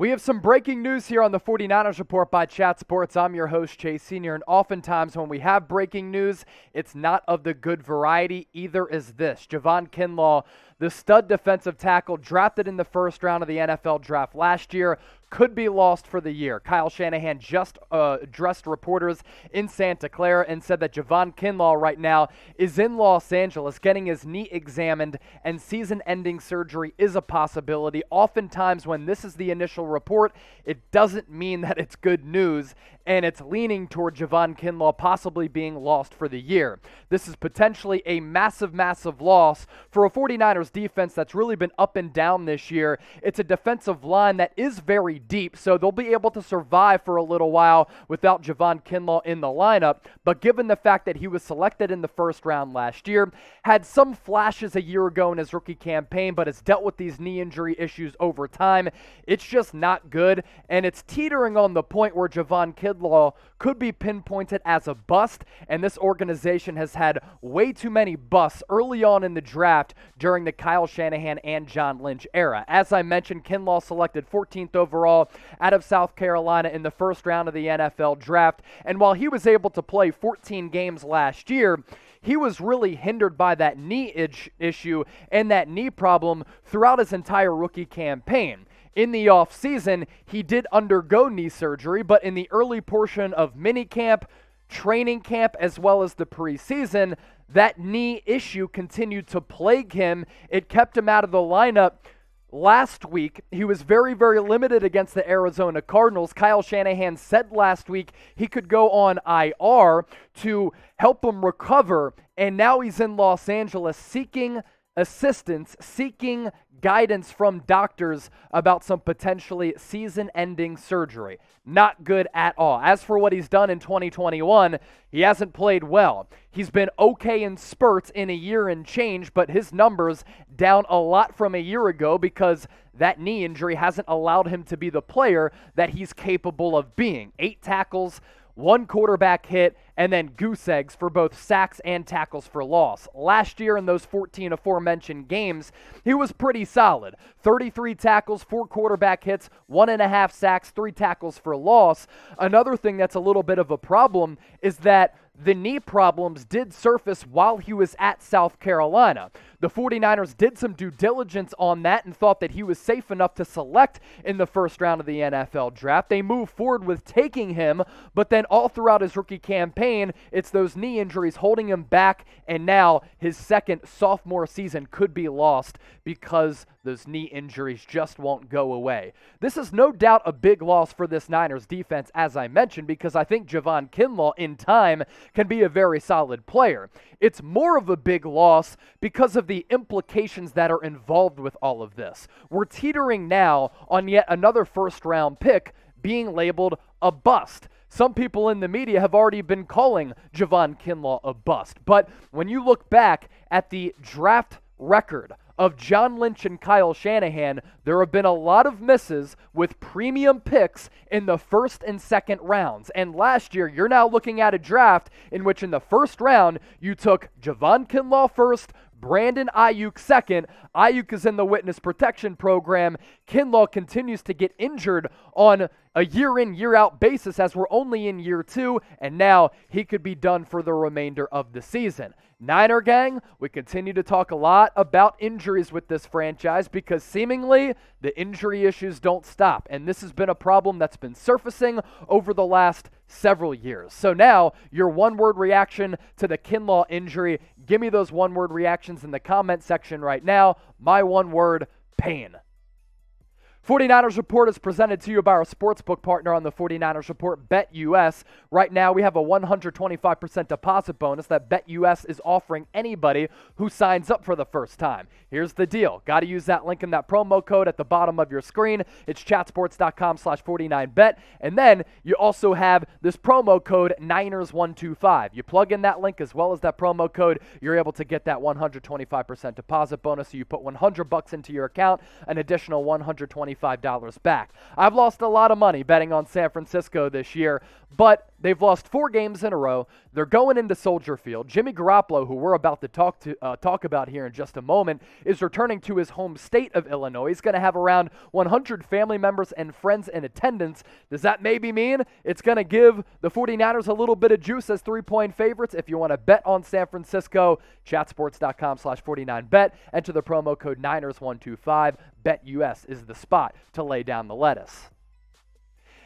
We have some breaking news here on the 49ers Report by Chat Sports. I'm your host, Chase Sr., and oftentimes when we have breaking news, it's not of the good variety. Either is this. Javon Kinlaw, the stud defensive tackle drafted in the first round of the NFL draft last year, could be lost for the year. Kyle Shanahan just addressed reporters in Santa Clara and said that Javon Kinlaw right now is in Los Angeles getting his knee examined, and season-ending surgery is a possibility. Oftentimes when this is the initial report, it doesn't mean that it's good news, and it's leaning toward Javon Kinlaw possibly being lost for the year. This is potentially a massive, massive loss for a 49ers defense that's really been up and down this year. It's a defensive line that is very deep, so they'll be able to survive for a little while without Javon Kinlaw in the lineup. But given the fact that he was selected in the first round last year, had some flashes a year ago in his rookie campaign, but has dealt with these knee injury issues over time, it's just not good, and it's teetering on the point where Javon Kinlaw could be pinpointed as a bust, and this organization has had way too many busts early on in the draft during the Kyle Shanahan and John Lynch era. As I mentioned, Kinlaw selected 14th overall out of South Carolina in the first round of the NFL draft, and while he was able to play 14 games last year, he was really hindered by that knee issue and that knee problem throughout his entire rookie campaign. In the offseason, he did undergo knee surgery, but in the early portion of minicamp, training camp, as well as the preseason, that knee issue continued to plague him. It kept him out of the lineup. Last week, he was very, very limited against the Arizona Cardinals. Kyle Shanahan said last week he could go on IR to help him recover, and now he's in Los Angeles seeking assistance, seeking guidance from doctors about some potentially season-ending surgery. Not good at all. As for what he's done in 2021, he hasn't played well. He's been okay in spurts in a year and change, but his numbers down a lot from a year ago because that knee injury hasn't allowed him to be the player that he's capable of being. 8 tackles, 1 quarterback hit, and then goose eggs for both sacks and tackles for loss. Last year in those 14 aforementioned games, he was pretty solid. 33 tackles, 4 quarterback hits, 1.5 sacks, 3 tackles for loss. Another thing that's a little bit of a problem is that the knee problems did surface while he was at South Carolina. The 49ers did some due diligence on that and thought that he was safe enough to select in the first round of the NFL draft. They moved forward with taking him, but then all throughout his rookie campaign, it's those knee injuries holding him back, and now his second sophomore season could be lost because those knee injuries just won't go away. This is no doubt a big loss for this Niners defense, as I mentioned, because I think Javon Kinlaw in time can be a very solid player. It's more of a big loss because of the implications that are involved with all of this. We're teetering now on yet another first-round pick being labeled a bust. Some people in the media have already been calling Javon Kinlaw a bust. But when you look back at the draft record of John Lynch and Kyle Shanahan, there have been a lot of misses with premium picks in the first and second rounds. And last year, you're now looking at a draft in which in the first round, you took Javon Kinlaw first, Brandon Ayuk second. Ayuk is in the witness protection program. Kinlaw continues to get injured on a year-in, year-out basis as we're only in year 2, and now he could be done for the remainder of the season. Niner gang, we continue to talk a lot about injuries with this franchise because seemingly the injury issues don't stop, and this has been a problem that's been surfacing over the last several years. So now, your one-word reaction to the Kinlaw injury, give me those one-word reactions in the comment section right now. My one word, pain. 49ers Report is presented to you by our sportsbook partner on the 49ers Report, BetUS. Right now, we have a 125% deposit bonus that BetUS is offering anybody who signs up for the first time. Here's the deal. Got to use that link in that promo code at the bottom of your screen. It's chatsports.com/49bet. And then you also have this promo code Niners125. You plug in that link as well as that promo code, you're able to get that 125% deposit bonus. So you put $100 into your account, an additional $125 back. I've lost a lot of money betting on San Francisco this year, but They've lost 4 games in a row. They're going into Soldier Field. Jimmy Garoppolo, who we're about to talk about here in just a moment, is returning to his home state of Illinois. He's going to have around 100 family members and friends in attendance. Does that maybe mean it's going to give the 49ers a little bit of juice as 3-point favorites? If you want to bet on San Francisco, chatsports.com/49bet. Enter the promo code Niners125. BetUS is the spot to lay down the lettuce.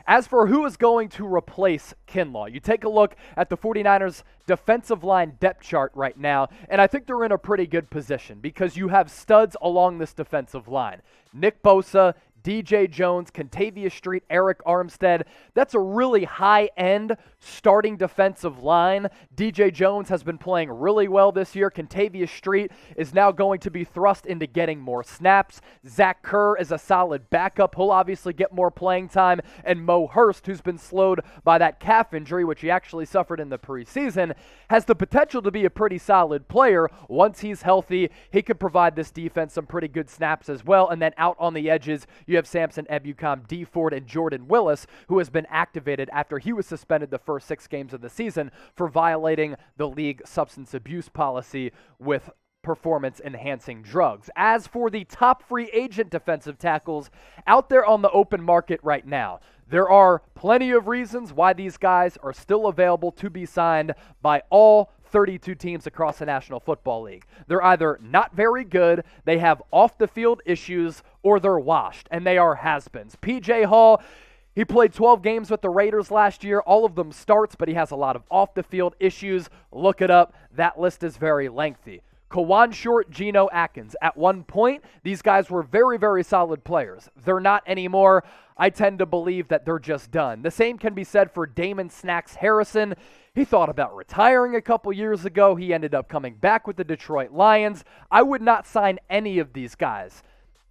As for who is going to replace Kinlaw, you take a look at the 49ers defensive line depth chart right now, and I think they're in a pretty good position because you have studs along this defensive line. Nick Bosa, DJ Jones, Contavious Street, Eric Armstead. That's a really high-end starting defensive line. DJ Jones has been playing really well this year. Contavious Street is now going to be thrust into getting more snaps. Zach Kerr is a solid backup. He'll obviously get more playing time. And Mo Hurst, who's been slowed by that calf injury, which he actually suffered in the preseason, has the potential to be a pretty solid player. Once he's healthy, he could provide this defense some pretty good snaps as well. And then out on the edges, you have Samson Ebukam, D. Ford, and Jordan Willis, who has been activated after he was suspended the first 6 games of the season for violating the league substance abuse policy with performance-enhancing drugs. As for the top free agent defensive tackles out there on the open market right now, there are plenty of reasons why these guys are still available to be signed by all 32 teams across the National Football League. They're either not very good, they have off-the-field issues, or they're washed, and they are has-beens. P.J. Hall, he played 12 games with the Raiders last year, all of them starts, but he has a lot of off-the-field issues. Look it up. That list is very lengthy. Kawan Short, Geno Atkins. At one point, these guys were very, very solid players. They're not anymore. I tend to believe that they're just done. The same can be said for Damon Snacks Harrison. He thought about retiring a couple years ago. He ended up coming back with the Detroit Lions. I would not sign any of these guys.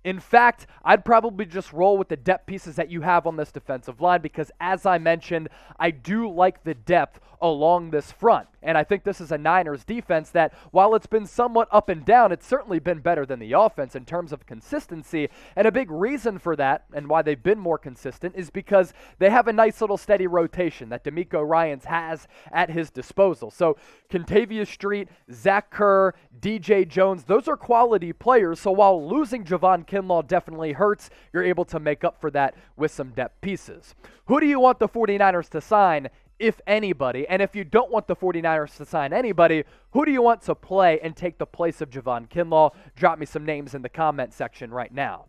In fact, I'd probably just roll with the depth pieces that you have on this defensive line because, as I mentioned, I do like the depth along this front. And I think this is a Niners defense that, while it's been somewhat up and down, it's certainly been better than the offense in terms of consistency. And a big reason for that, and why they've been more consistent, is because they have a nice little steady rotation that DeMeco Ryans has at his disposal. So Contavious Street, Zach Kerr, DJ Jones, those are quality players. So while losing Javon Kinlaw definitely hurts, you're able to make up for that with some depth pieces. Who do you want the 49ers to sign, if anybody? And if you don't want the 49ers to sign anybody, who do you want to play and take the place of Javon Kinlaw? Drop me some names in the comment section right now.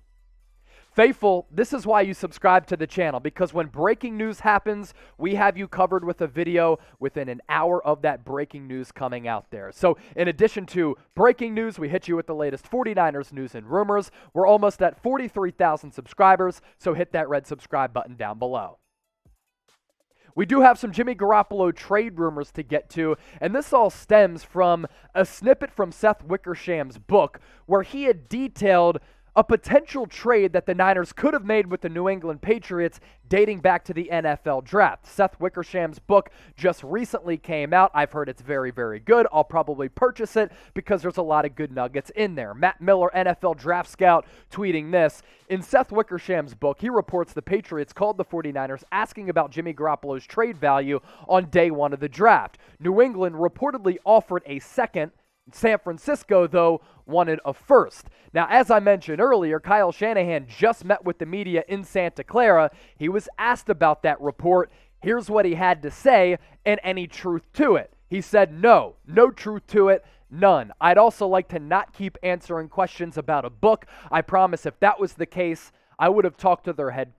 Faithful, this is why you subscribe to the channel, because when breaking news happens, we have you covered with a video within an hour of that breaking news coming out there. So in addition to breaking news, we hit you with the latest 49ers news and rumors. We're almost at 43,000 subscribers, so hit that red subscribe button down below. We do have some Jimmy Garoppolo trade rumors to get to, and this all stems from a snippet from Seth Wickersham's book where he had detailed a potential trade that the Niners could have made with the New England Patriots dating back to the NFL draft. Seth Wickersham's book just recently came out. I've heard it's very, very good. I'll probably purchase it because there's a lot of good nuggets in there. Matt Miller, NFL draft scout, tweeting this. In Seth Wickersham's book, he reports the Patriots called the 49ers asking about Jimmy Garoppolo's trade value on day 1 of the draft. New England reportedly offered a second. San Francisco, though, wanted a first. Now, as I mentioned earlier, Kyle Shanahan just met with the media in Santa Clara. He was asked about that report. Here's what he had to say, and any truth to it. He said, no truth to it. None. I'd also like to not keep answering questions about a book. I promise if that was the case, I would have talked to their head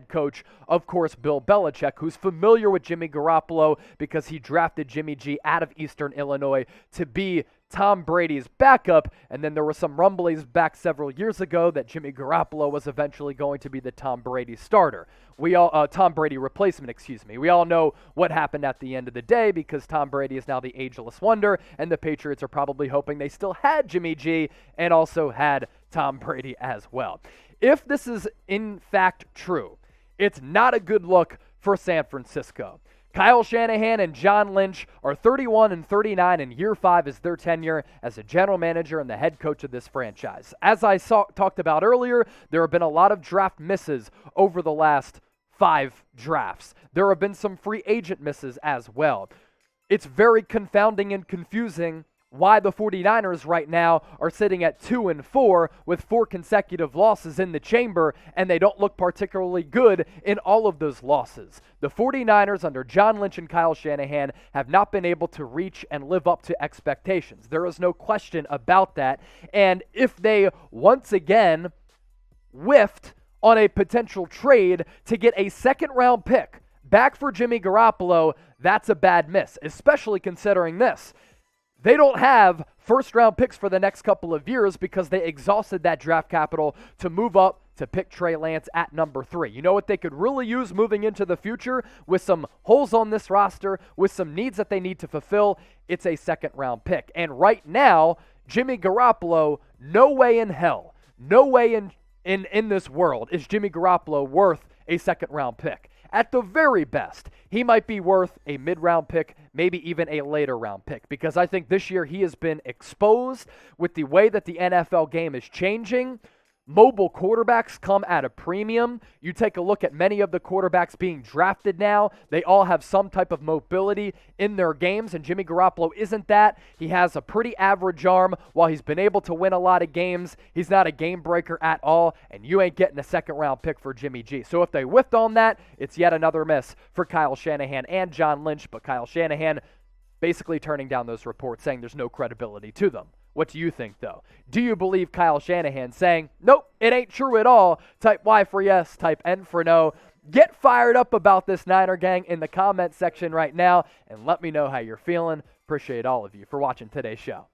coach, of course, Bill Belichick, who's familiar with Jimmy Garoppolo because he drafted Jimmy G out of Eastern Illinois to be Tom Brady's backup, and then there were some rumblings back several years ago that Jimmy Garoppolo was eventually going to be the Tom Brady starter. Tom Brady replacement, excuse me. We all know what happened at the end of the day because Tom Brady is now the ageless wonder, and the Patriots are probably hoping they still had Jimmy G and also had Tom Brady as well. If this is in fact true, it's not a good look for San Francisco. Kyle Shanahan and John Lynch are 31 and 39 in year 5 as their tenure as a general manager and the head coach of this franchise. As I talked about earlier, there have been a lot of draft misses over the last 5 drafts. There have been some free agent misses as well. It's very confounding and confusing why the 49ers right now are sitting at 2-4 with 4 consecutive losses in the chamber, and they don't look particularly good in all of those losses. The 49ers under John Lynch and Kyle Shanahan have not been able to reach and live up to expectations. There is no question about that. And if they once again whiffed on a potential trade to get a second-round pick back for Jimmy Garoppolo, that's a bad miss, especially considering this. They don't have first-round picks for the next couple of years because they exhausted that draft capital to move up to pick Trey Lance at number 3. You know what they could really use moving into the future with some holes on this roster, with some needs that they need to fulfill? It's a second-round pick. And right now, Jimmy Garoppolo, no way in hell, no way in this world is Jimmy Garoppolo worth a second-round pick. At the very best, he might be worth a mid-round pick, maybe even a later round pick, because I think this year he has been exposed with the way that the NFL game is changing. Mobile quarterbacks come at a premium. You take a look at many of the quarterbacks being drafted now. They all have some type of mobility in their games, and Jimmy Garoppolo isn't that. He has a pretty average arm. While he's been able to win a lot of games, he's not a game breaker at all, and you ain't getting a second-round pick for Jimmy G. So if they whiffed on that, it's yet another miss for Kyle Shanahan and John Lynch, but Kyle Shanahan basically turning down those reports, saying there's no credibility to them. What do you think, though? Do you believe Kyle Shanahan saying, nope, it ain't true at all? Type Y for yes, type N for no. Get fired up about this Niner gang in the comment section right now, and let me know how you're feeling. Appreciate all of you for watching today's show.